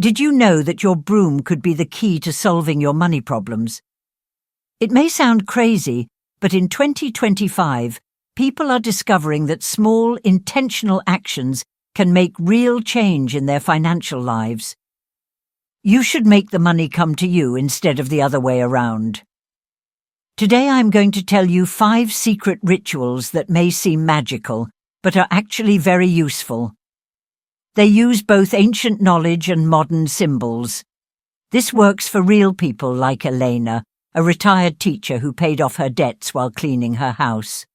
Did you know that your broom could be the key to solving your money problems? It may sound crazy, but in 2025, people are discovering that small, intentional actions can make real change in their financial lives. You should make the money come to you instead of the other way around. Today I'm going to tell you 5 secret rituals that may seem magical, but are actually very useful. They use both ancient knowledge and modern symbols. This works for real people like Elena, a retired teacher who paid off her debts while cleaning her house.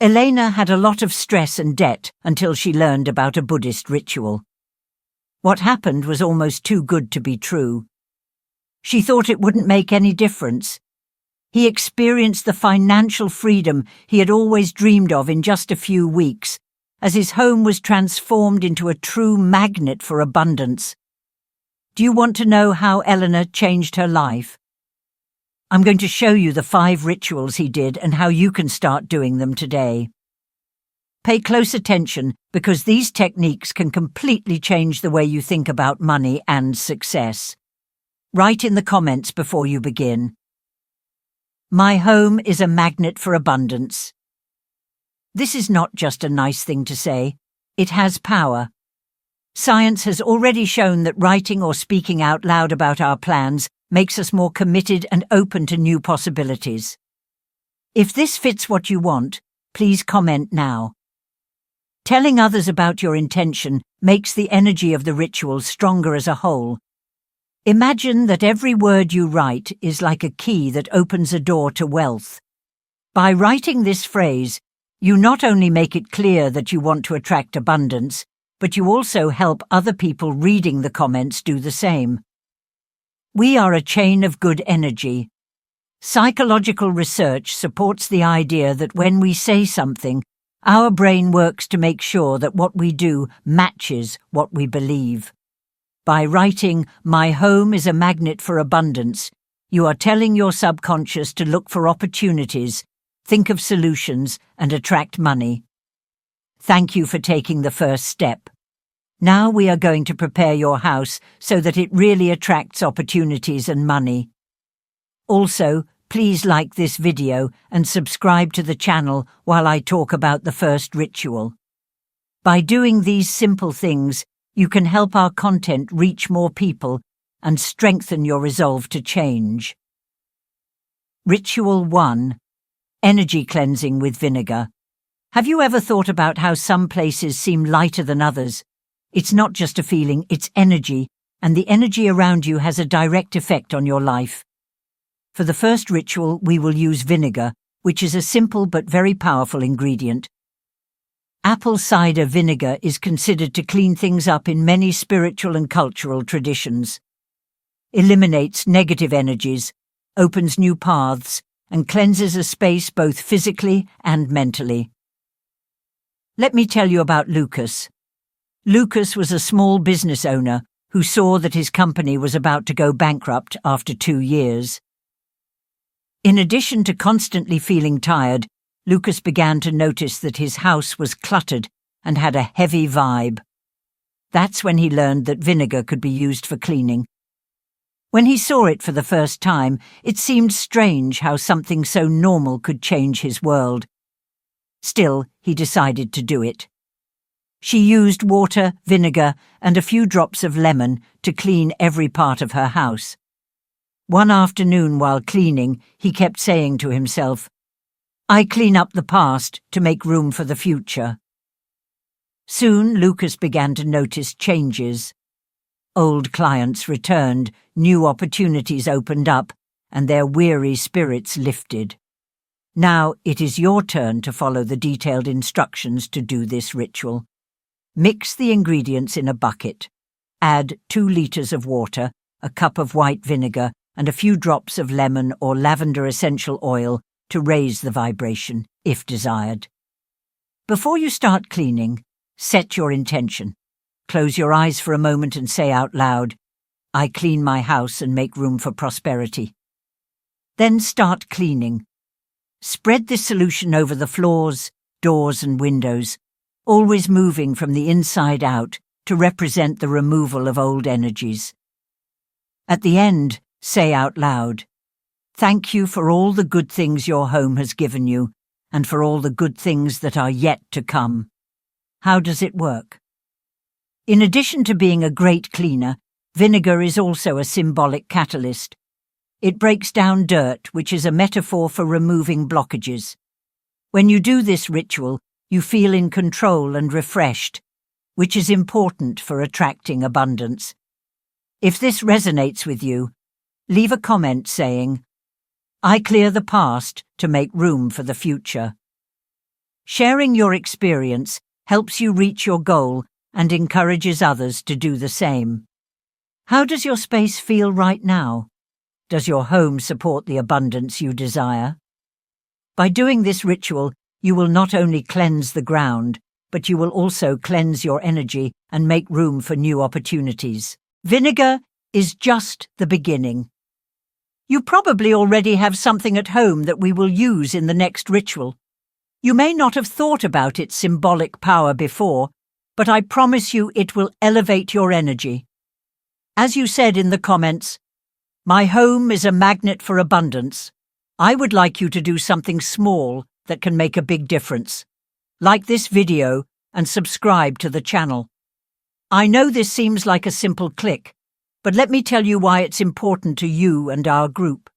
Elena had a lot of stress and debt until she learned about a Buddhist ritual. What happened was almost too good to be true. She thought it wouldn't make any difference. He experienced the financial freedom he had always dreamed of in just a few weeks, as his home was transformed into a true magnet for abundance. Do you want to know how Eleanor changed her life? I'm going to show you the 5 rituals he did and how you can start doing them today. Pay close attention because these techniques can completely change the way you think about money and success. Write in the comments before you begin. My home is a magnet for abundance. This is not just a nice thing to say. It has power. Science has already shown that writing or speaking out loud about our plans makes us more committed and open to new possibilities. If this fits what you want, please comment now. Telling others about your intention makes the energy of the ritual stronger as a whole. Imagine that every word you write is like a key that opens a door to wealth. By writing this phrase, you not only make it clear that you want to attract abundance, but you also help other people reading the comments do the same. We are a chain of good energy. Psychological research supports the idea that when we say something, our brain works to make sure that what we do matches what we believe. By writing, "My home is a magnet for abundance," you are telling your subconscious to look for opportunities, think of solutions, and attract money. Thank you for taking the first step. Now we are going to prepare your house so that it really attracts opportunities and money. Also, please like this video and subscribe to the channel while I talk about the first ritual. By doing these simple things, you can help our content reach more people and strengthen your resolve to change. Ritual 1. Energy cleansing with vinegar. Have you ever thought about how some places seem lighter than others? It's not just a feeling, it's energy, and the energy around you has a direct effect on your life. For the first ritual, we will use vinegar, which is a simple but very powerful ingredient. Apple cider vinegar is considered to clean things up in many spiritual and cultural traditions. Eliminates negative energies, opens new paths, and cleanses a space both physically and mentally. Let me tell you about Lucas. Lucas was a small business owner who saw that his company was about to go bankrupt after 2 years. In addition to constantly feeling tired, Lucas began to notice that his house was cluttered and had a heavy vibe. That's when he learned that vinegar could be used for cleaning. When he saw it for the first time, it seemed strange how something so normal could change his world. Still, he decided to do it. She used water, vinegar, and a few drops of lemon to clean every part of her house. One afternoon while cleaning, he kept saying to himself, "I clean up the past to make room for the future." Soon, Lucas began to notice changes. Old clients returned, new opportunities opened up, and their weary spirits lifted. Now it is your turn to follow the detailed instructions to do this ritual. Mix the ingredients in a bucket. Add 2 liters of water, a cup of white vinegar, and a few drops of lemon or lavender essential oil to raise the vibration, if desired. Before you start cleaning, set your intention. Close your eyes for a moment and say out loud, "I clean my house and make room for prosperity." Then start cleaning. Spread this solution over the floors, doors and windows, always moving from the inside out to represent the removal of old energies. At the end, say out loud, "Thank you for all the good things your home has given you, and for all the good things that are yet to come." How does it work? In addition to being a great cleaner, vinegar is also a symbolic catalyst. It breaks down dirt, which is a metaphor for removing blockages. When you do this ritual, you feel in control and refreshed, which is important for attracting abundance. If this resonates with you, leave a comment saying, "I clear the past to make room for the future." Sharing your experience helps you reach your goal and encourages others to do the same. How does your space feel right now? Does your home support the abundance you desire? By doing this ritual, you will not only cleanse the ground, but you will also cleanse your energy and make room for new opportunities. Vinegar is just the beginning. You probably already have something at home that we will use in the next ritual. You may not have thought about its symbolic power before, but I promise you it will elevate your energy. As you said in the comments, "My home is a magnet for abundance." I would like you to do something small that can make a big difference. Like this video and subscribe to the channel. I know this seems like a simple click, but let me tell you why it's important to you and our group.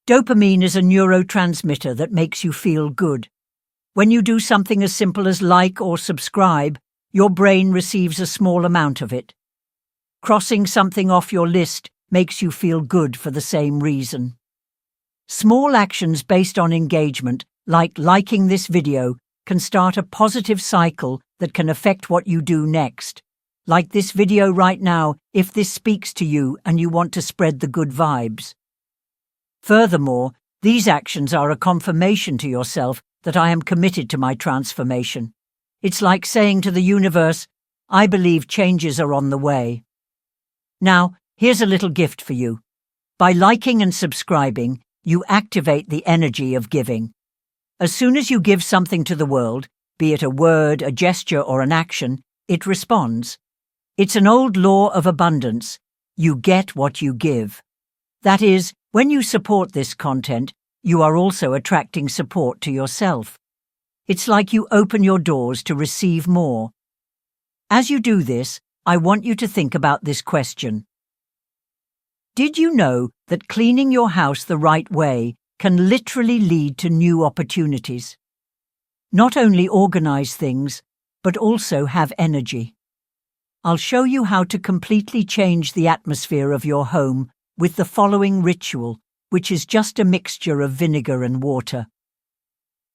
Dopamine is a neurotransmitter that makes you feel good. When you do something as simple as like or subscribe, your brain receives a small amount of it. Crossing something off your list makes you feel good for the same reason. Small actions based on engagement, like liking this video, can start a positive cycle that can affect what you do next. Like this video right now, if this speaks to you and you want to spread the good vibes. Furthermore, these actions are a confirmation to yourself that I am committed to my transformation. It's like saying to the universe, "I believe changes are on the way." Now, here's a little gift for you. By liking and subscribing, you activate the energy of giving. As soon as you give something to the world, be it a word, a gesture, or an action, it responds. It's an old law of abundance. You get what you give. That is, when you support this content, you are also attracting support to yourself. It's like you open your doors to receive more. As you do this, I want you to think about this question. Did you know that cleaning your house the right way can literally lead to new opportunities? Not only organize things, but also have energy. I'll show you how to completely change the atmosphere of your home with the following ritual, which is just a mixture of vinegar and water.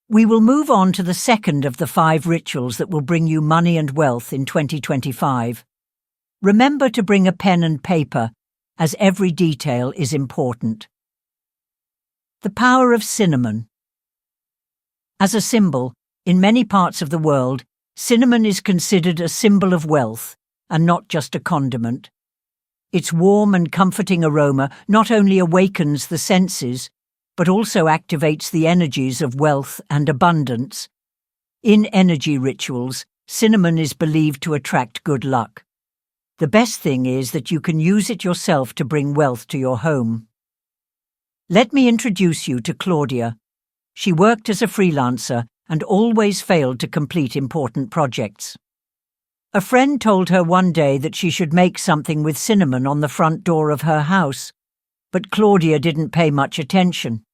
We will move on to the second of the 5 rituals that will bring you money and wealth in 2025. Remember to bring a pen and paper, as every detail is important. The power of cinnamon. As a symbol, in many parts of the world, cinnamon is considered a symbol of wealth and not just a condiment. Its warm and comforting aroma not only awakens the senses, but also activates the energies of wealth and abundance. In energy rituals, cinnamon is believed to attract good luck. The best thing is that you can use it yourself to bring wealth to your home. Let me introduce you to Claudia. She worked as a freelancer and always failed to complete important projects. A friend told her one day that she should make something with cinnamon on the front door of her house, but Claudia didn't pay much attention.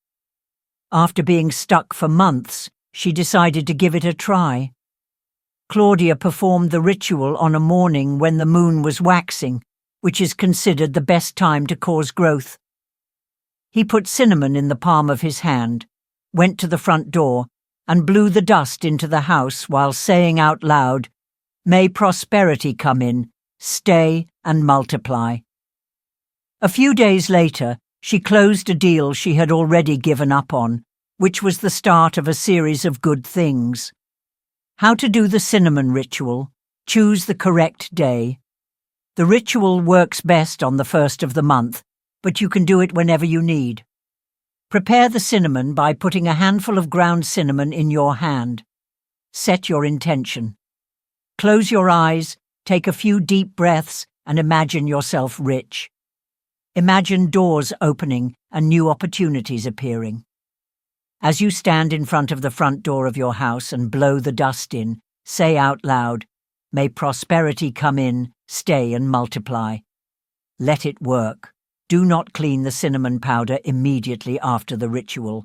After being stuck for months, she decided to give it a try. Claudia performed the ritual on a morning when the moon was waxing, which is considered the best time to cause growth. He put cinnamon in the palm of his hand, went to the front door, and blew the dust into the house while saying out loud, "May prosperity come in, stay and multiply." A few days later, she closed a deal she had already given up on, which was the start of a series of good things. How to do the cinnamon ritual. Choose the correct day. The ritual works best on the 1st of the month, but you can do it whenever you need. Prepare the cinnamon by putting a handful of ground cinnamon in your hand. Set your intention. Close your eyes, take a few deep breaths and imagine yourself rich. Imagine doors opening and new opportunities appearing. As you stand in front of the front door of your house and blow the dust in, say out loud, "May prosperity come in, stay and multiply." Let it work. Do not clean the cinnamon powder immediately after the ritual.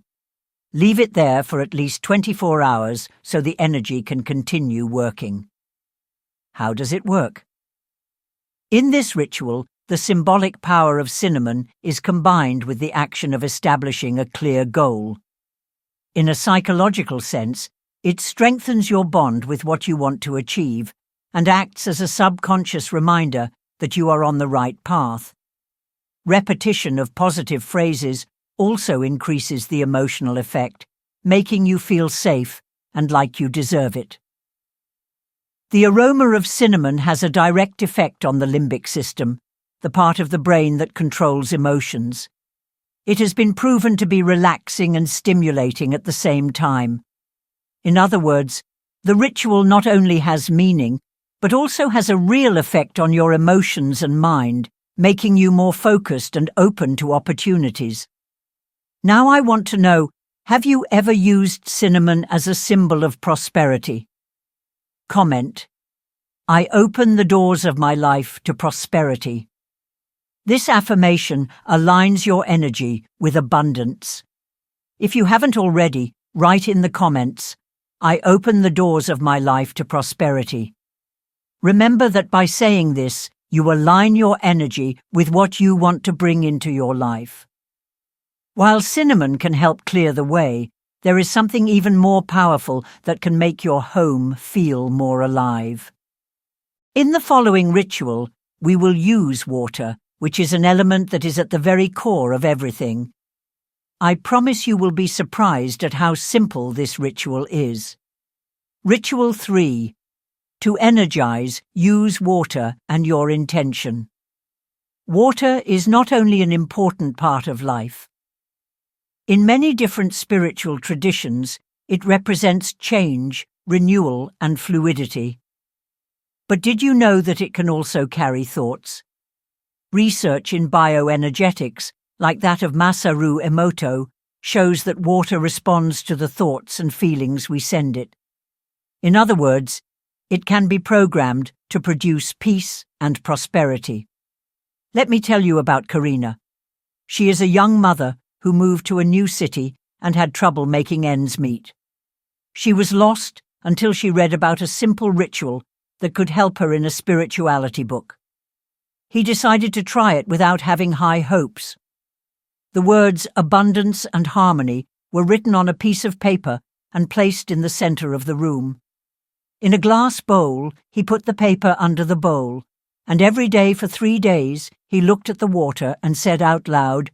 Leave it there for at least 24 hours so the energy can continue working. How does it work? In this ritual, the symbolic power of cinnamon is combined with the action of establishing a clear goal. In a psychological sense, it strengthens your bond with what you want to achieve and acts as a subconscious reminder that you are on the right path. Repetition of positive phrases also increases the emotional effect, making you feel safe and like you deserve it. The aroma of cinnamon has a direct effect on the limbic system, the part of the brain that controls emotions. It has been proven to be relaxing and stimulating at the same time. In other words, the ritual not only has meaning, but also has a real effect on your emotions and mind, making you more focused and open to opportunities. Now I want to know, have you ever used cinnamon as a symbol of prosperity? Comment: I open the doors of my life to prosperity. This affirmation aligns your energy with abundance. If you haven't already, write in the comments, "I open the doors of my life to prosperity." Remember that by saying this, you align your energy with what you want to bring into your life. While cinnamon can help clear the way, there is something even more powerful that can make your home feel more alive. In the following ritual, we will use water, which is an element that is at the very core of everything. I promise you will be surprised at how simple this ritual is. Ritual 3. To energize, use water and your intention. Water is not only an important part of life. In many different spiritual traditions, it represents change, renewal, and fluidity. But did you know that it can also carry thoughts? Research in bioenergetics, like that of Masaru Emoto, shows that water responds to the thoughts and feelings we send it. In other words, it can be programmed to produce peace and prosperity. Let me tell you about Karina. She is a young mother who moved to a new city and had trouble making ends meet. She was lost until she read about a simple ritual that could help her in a spirituality book. He decided to try it without having high hopes. The words abundance and harmony were written on a piece of paper and placed in the center of the room. In a glass bowl, he put the paper under the bowl, and every day for 3 days he looked at the water and said out loud,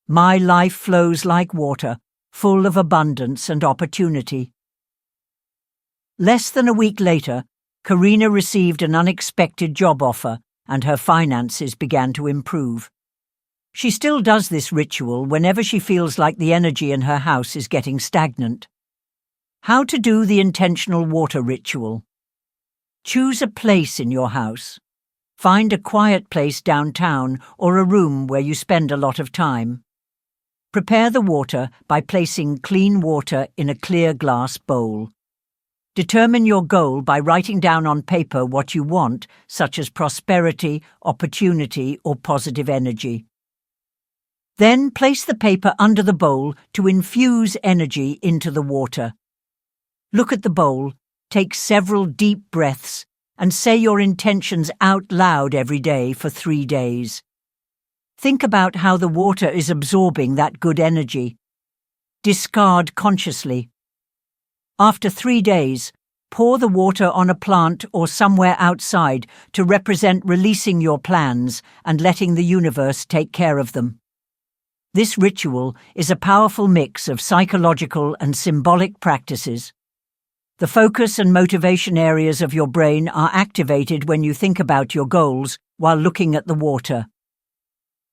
"My life flows like water, full of abundance and opportunity." Less than a week later, Karina received an unexpected job offer and her finances began to improve. She still does this ritual whenever she feels like the energy in her house is getting stagnant. How to do the intentional water ritual. Choose a place in your house. Find a quiet place downtown or a room where you spend a lot of time. Prepare the water by placing clean water in a clear glass bowl. Determine your goal by writing down on paper what you want, such as prosperity, opportunity, or positive energy. Then place the paper under the bowl to infuse energy into the water. Look at the bowl, take several deep breaths, and say your intentions out loud every day for 3 days. Think about how the water is absorbing that good energy. Discard consciously. After 3 days, pour the water on a plant or somewhere outside to represent releasing your plans and letting the universe take care of them. This ritual is a powerful mix of psychological and symbolic practices. The focus and motivation areas of your brain are activated when you think about your goals while looking at the water.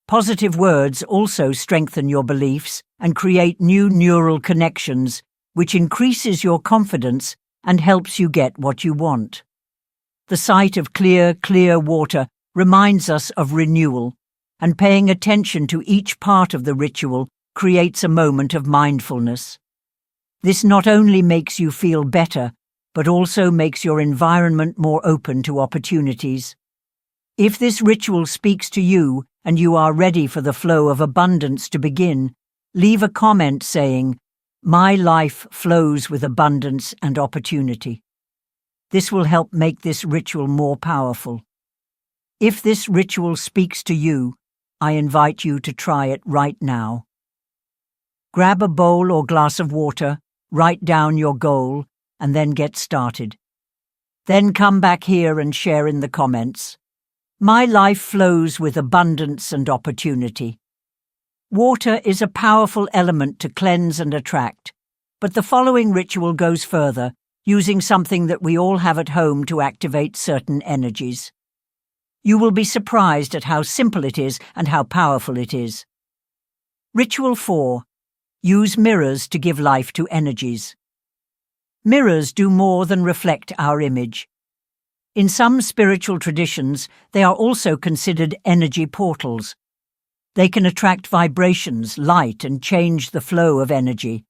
Positive words also strengthen your beliefs and create new neural connections, which increases your confidence and helps you get what you want. The sight of clear water reminds us of renewal, and paying attention to each part of the ritual creates a moment of mindfulness. This not only makes you feel better, but also makes your environment more open to opportunities. If this ritual speaks to you and you are ready for the flow of abundance to begin, leave a comment saying, "My life flows with abundance and opportunity." This will help make this ritual more powerful. If this ritual speaks to you, I invite you to try it right now. Grab a bowl or glass of water, write down your goal, and then get started. Then come back here and share in the comments. My life flows with abundance and opportunity. Water is a powerful element to cleanse and attract, but the following ritual goes further, using something that we all have at home to activate certain energies. You will be surprised at how simple it is and how powerful it is. Ritual 4. Use mirrors to give life to energies. Mirrors do more than reflect our image. In some spiritual traditions, they are also considered energy portals. They can attract vibrations, light, and change the flow of energy.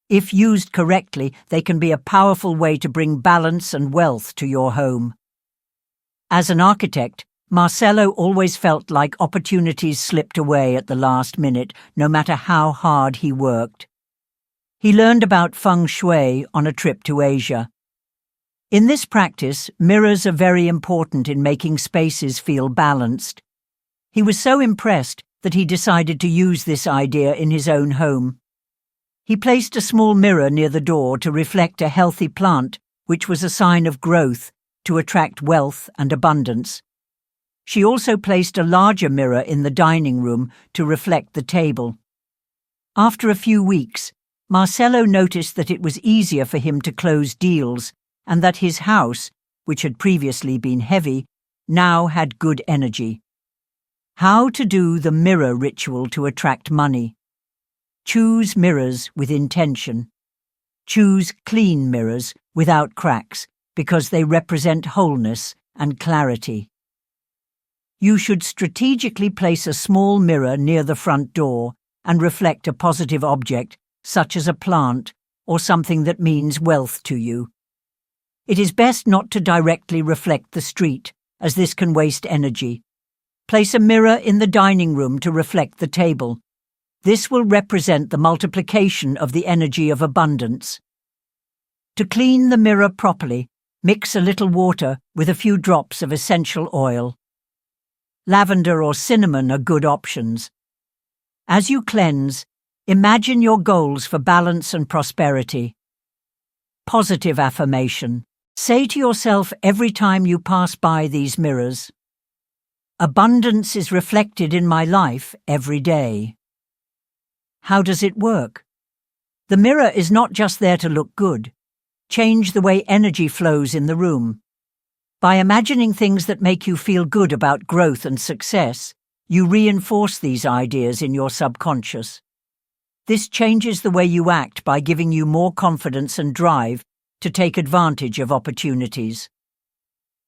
If used correctly, they can be a powerful way to bring balance and wealth to your home. As an architect, Marcelo always felt like opportunities slipped away at the last minute, no matter how hard he worked. He learned about feng shui on a trip to Asia. In this practice, mirrors are very important in making spaces feel balanced. He was so impressed that he decided to use this idea in his own home. He placed a small mirror near the door to reflect a healthy plant, which was a sign of growth, to attract wealth and abundance. She also placed a larger mirror in the dining room to reflect the table. After a few weeks, Marcelo noticed that it was easier for him to close deals and that his house, which had previously been heavy, now had good energy. How to do the mirror ritual to attract money. Choose mirrors with intention. Choose clean mirrors without cracks because they represent wholeness and clarity. You should strategically place a small mirror near the front door and reflect a positive object, such as a plant or something that means wealth to you. It is best not to directly reflect the street, as this can waste energy. Place a mirror in the dining room to reflect the table. This will represent the multiplication of the energy of abundance. To clean the mirror properly, mix a little water with a few drops of essential oil. Lavender or cinnamon are good options. As you cleanse, imagine your goals for balance and prosperity. Positive affirmation. Say to yourself every time you pass by these mirrors, "Abundance is reflected in my life every day." How does it work? The mirror is not just there to look good. Change the way energy flows in the room. By imagining things that make you feel good about growth and success, you reinforce these ideas in your subconscious. This changes the way you act by giving you more confidence and drive to take advantage of opportunities.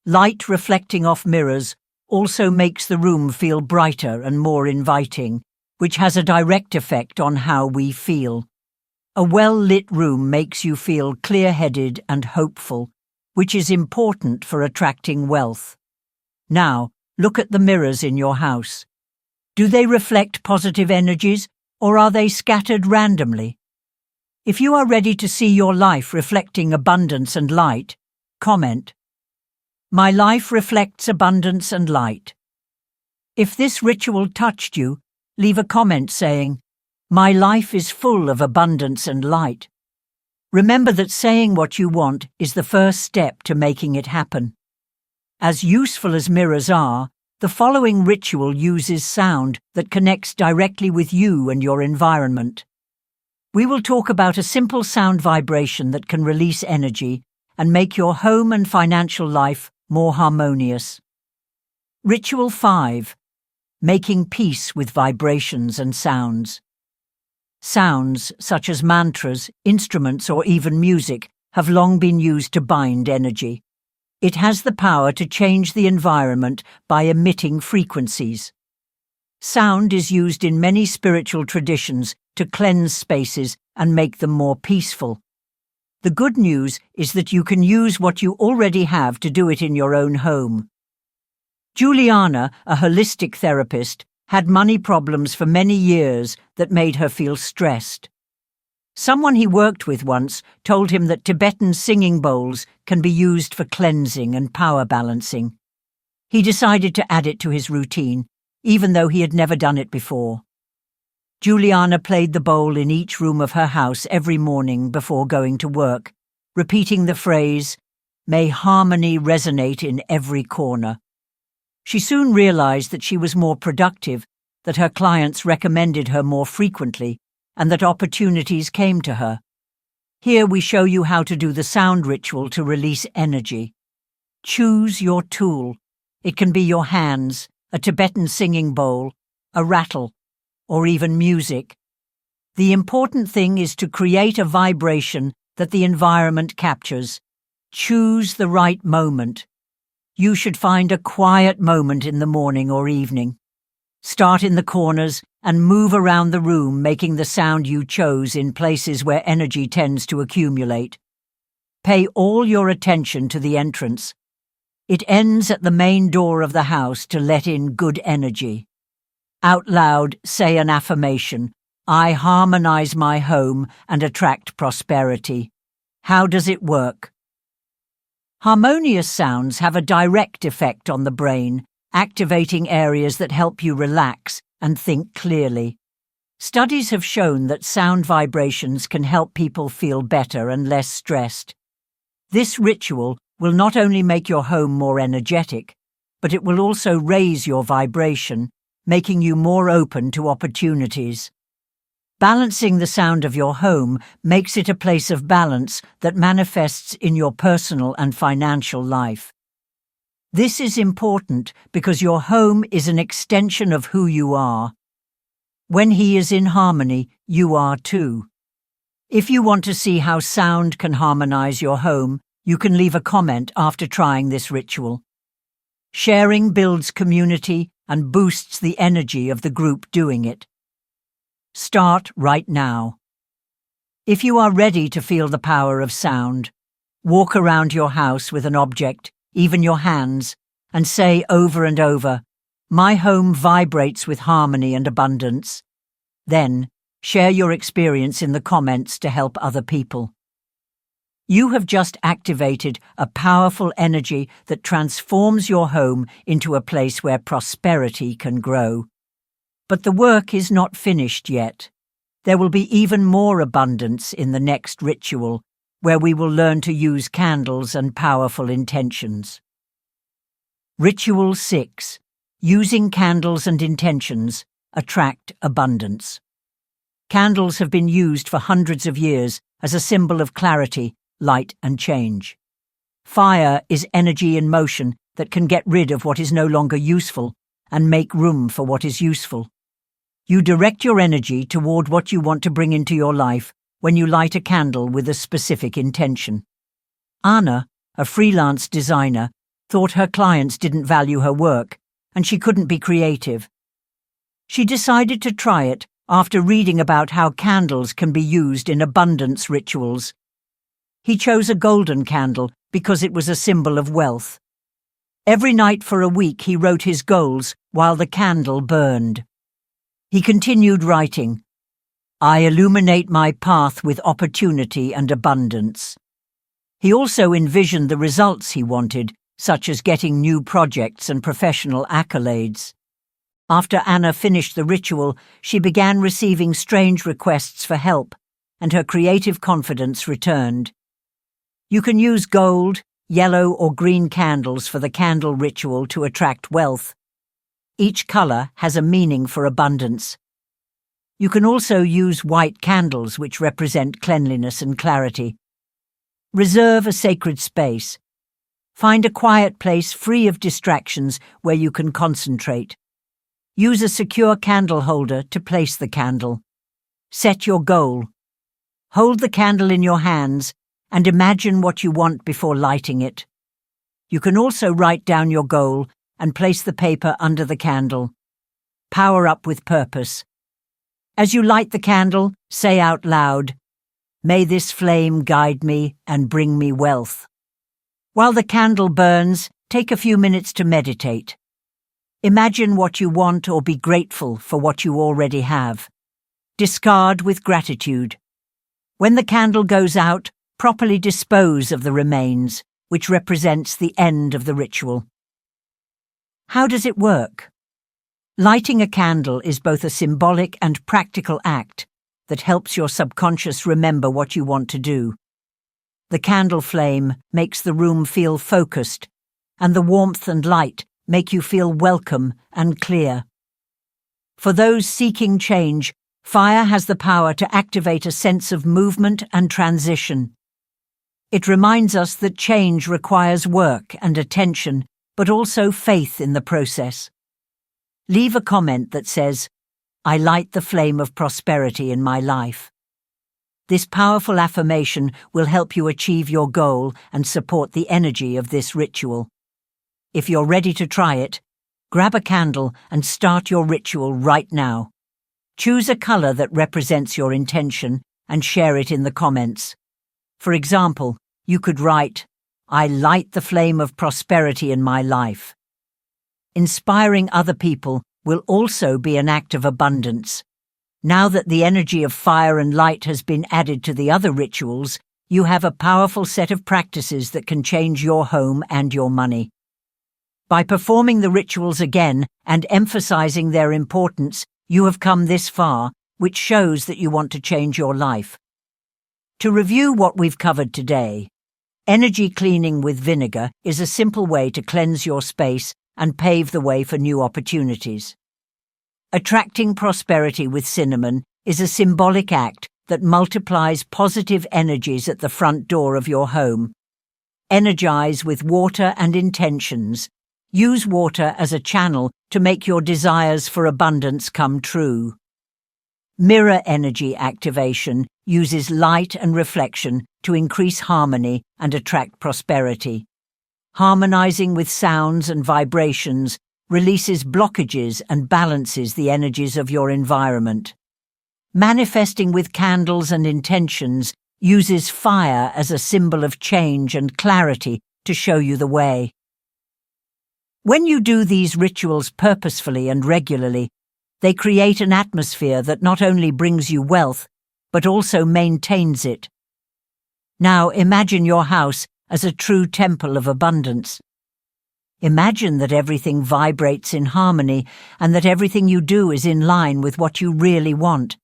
Light reflecting off mirrors also makes the room feel brighter and more inviting, which has a direct effect on how we feel. A well-lit room makes you feel clear-headed and hopeful, which is important for attracting wealth. Now, look at the mirrors in your house. Do they reflect positive energies, or are they scattered randomly? If you are ready to see your life reflecting abundance and light, comment, "My life reflects abundance and light." If this ritual touched you, leave a comment saying, "My life is full of abundance and light." Remember that saying what you want is the first step to making it happen. As useful as mirrors are, the following ritual uses sound that connects directly with you and your environment. We will talk about a simple sound vibration that can release energy and make your home and financial life more harmonious. Ritual 5. Making peace with vibrations and sounds. Sounds, such as mantras, instruments, or even music, have long been used to bind energy. It has the power to change the environment by emitting frequencies. Sound is used in many spiritual traditions to cleanse spaces and make them more peaceful. The good news is that you can use what you already have to do it in your own home. Juliana, a holistic therapist, had money problems for many years that made her feel stressed. Someone he worked with once told him that Tibetan singing bowls can be used for cleansing and power balancing. He decided to add it to his routine, even though he had never done it before. Juliana played the bowl in each room of her house every morning before going to work, repeating the phrase, "May harmony resonate in every corner." She soon realized that she was more productive, that her clients recommended her more frequently, and that opportunities came to her. Here we show you how to do the sound ritual to release energy. Choose your tool. It can be your hands, a Tibetan singing bowl, a rattle, or even music. The important thing is to create a vibration that the environment captures. Choose the right moment. You should find a quiet moment in the morning or evening. Start in the corners and move around the room, making the sound you chose in places where energy tends to accumulate. Pay all your attention to the entrance. It ends at the main door of the house to let in good energy. Out loud, say an affirmation. I harmonize my home and attract prosperity. How does it work? Harmonious sounds have a direct effect on the brain, activating areas that help you relax and think clearly. Studies have shown that sound vibrations can help people feel better and less stressed. This ritual will not only make your home more energetic, but it will also raise your vibration, making you more open to opportunities. Balancing the sound of your home makes it a place of balance that manifests in your personal and financial life. This is important because your home is an extension of who you are. When he is in harmony, you are too. If you want to see how sound can harmonize your home, you can leave a comment after trying this ritual. Sharing builds community and boosts the energy of the group doing it. Start right now. If you are ready to feel the power of sound, walk around your house with an object, even your hands, and say over and over, "My home vibrates with harmony and abundance." Then, share your experience in the comments to help other people. You have just activated a powerful energy that transforms your home into a place where prosperity can grow. But the work is not finished yet. There will be even more abundance in the next ritual, where we will learn to use candles and powerful intentions. Ritual 6. Using candles and intentions attract abundance. Candles have been used for hundreds of years as a symbol of clarity, light and change. Fire is energy in motion that can get rid of what is no longer useful and make room for what is useful. You direct your energy toward what you want to bring into your life when you light a candle with a specific intention. Anna, a freelance designer, thought her clients didn't value her work and she couldn't be creative. She decided to try it after reading about how candles can be used in abundance rituals. He chose a golden candle because it was a symbol of wealth. Every night for a week he wrote his goals while the candle burned. He continued writing, "I illuminate my path with opportunity and abundance." He also envisioned the results he wanted, such as getting new projects and professional accolades. After Anna finished the ritual, she began receiving strange requests for help, and her creative confidence returned. You can use gold, yellow or green candles for the candle ritual to attract wealth. Each color has a meaning for abundance. You can also use white candles, which represent cleanliness and clarity. Reserve a sacred space. Find a quiet place free of distractions where you can concentrate. Use a secure candle holder to place the candle. Set your goal. Hold the candle in your hands and imagine what you want before lighting it. You can also write down your goal and place the paper under the candle. Power up with purpose. As you light the candle, say out loud, "May this flame guide me and bring me wealth." While the candle burns, take a few minutes to meditate. Imagine what you want or be grateful for what you already have. Discard with gratitude. When the candle goes out, properly dispose of the remains, which represents the end of the ritual. How does it work? Lighting a candle is both a symbolic and practical act that helps your subconscious remember what you want to do. The candle flame makes the room feel focused, and the warmth and light make you feel welcome and clear. For those seeking change, fire has the power to activate a sense of movement and transition. It reminds us that change requires work and attention, but also faith in the process. Leave a comment that says, "I light the flame of prosperity in my life." This powerful affirmation will help you achieve your goal and support the energy of this ritual. If you're ready to try it, grab a candle and start your ritual right now. Choose a color that represents your intention and share it in the comments. For example, you could write, "I light the flame of prosperity in my life." Inspiring other people will also be an act of abundance. Now that the energy of fire and light has been added to the other rituals, you have a powerful set of practices that can change your home and your money. By performing the rituals again and emphasizing their importance, you have come this far, which shows that you want to change your life. To review what we've covered today, energy cleaning with vinegar is a simple way to cleanse your space and pave the way for new opportunities. Attracting prosperity with cinnamon is a symbolic act that multiplies positive energies at the front door of your home. Energize with water and intentions. Use water as a channel to make your desires for abundance come true. Mirror energy activation uses light and reflection to increase harmony and attract prosperity. Harmonizing with sounds and vibrations releases blockages and balances the energies of your environment. Manifesting with candles and intentions uses fire as a symbol of change and clarity to show you the way. When you do these rituals purposefully and regularly, they create an atmosphere that not only brings you wealth, but also maintains it. Now imagine your house as a true temple of abundance. Imagine that everything vibrates in harmony and that everything you do is in line with what you really want.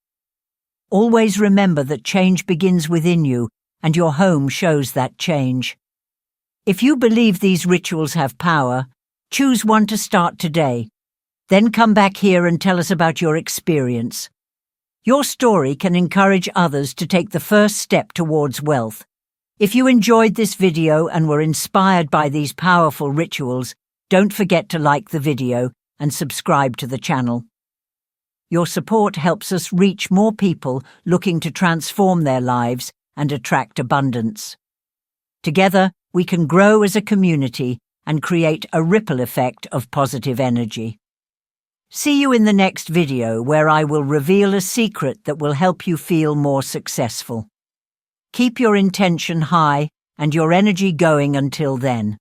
Always remember that change begins within you, and your home shows that change. If you believe these rituals have power, choose one to start today. Then come back here and tell us about your experience. Your story can encourage others to take the first step towards wealth. If you enjoyed this video and were inspired by these powerful rituals, don't forget to like the video and subscribe to the channel. Your support helps us reach more people looking to transform their lives and attract abundance. Together, we can grow as a community and create a ripple effect of positive energy. See you in the next video where I will reveal a secret that will help you feel more successful. Keep your intention high and your energy going until then.